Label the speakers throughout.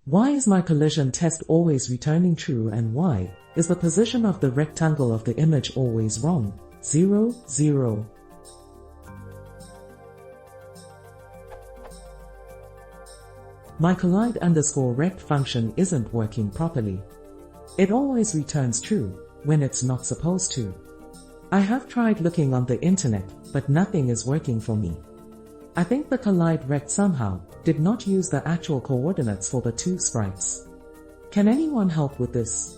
Speaker 1: Why is my collision test always returning true, and why is the position of the rectangle of the image always wrong? 0, 0. My collide_rect function isn't working properly. It always returns true when it's not supposed to. I have tried looking on the internet, but nothing is working for me. I think the colliderect somehow did not use the actual coordinates for the two sprites. Can anyone help with this?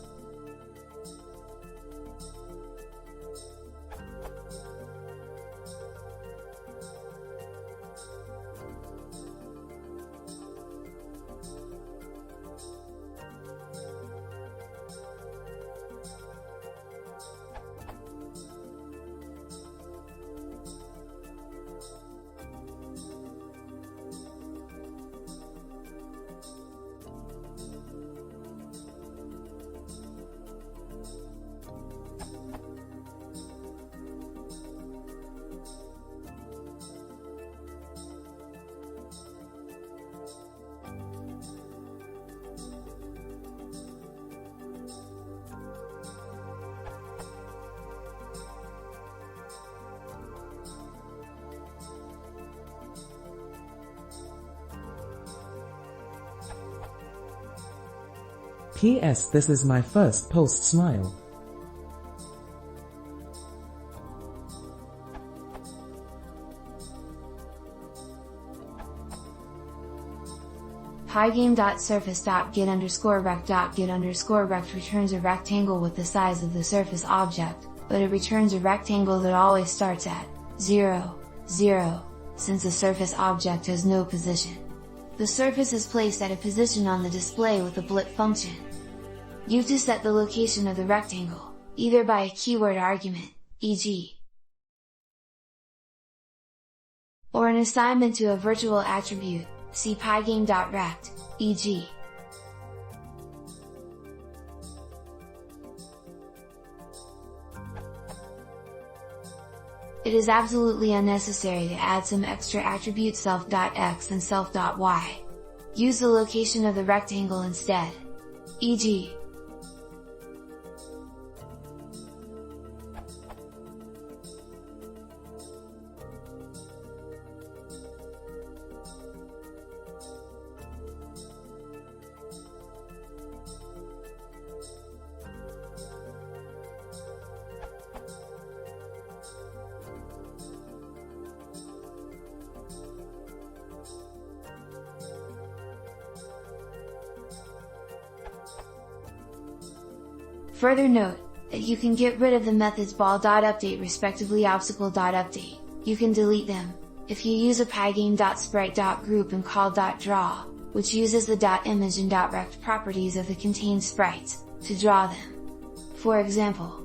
Speaker 1: PS, this is my first post smile.
Speaker 2: Pygame.surface.get_rect.get_rect returns a rectangle with the size of the surface object, but it returns a rectangle that always starts at 0, 0, since the surface object has no position. The surface is placed at a position on the display with the blip function. You have to set the location of the rectangle, either by a keyword argument, e.g., or an assignment to a virtual attribute, see pygame.rect, e.g. It is absolutely unnecessary to add some extra attribute self.x and self.y. Use the location of the rectangle instead, e.g. Further note, that you can get rid of the methods ball.update respectively obstacle.update, you can delete them, if you use a pygame.sprite.group and call.draw, which uses the .image and .rect properties of the contained sprites, to draw them. For example,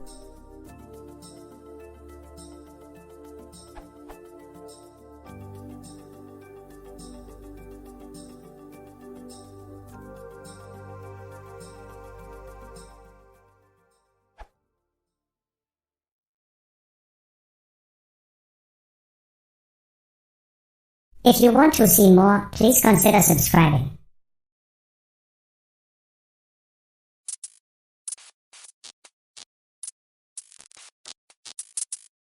Speaker 3: If you want to see more, please consider subscribing.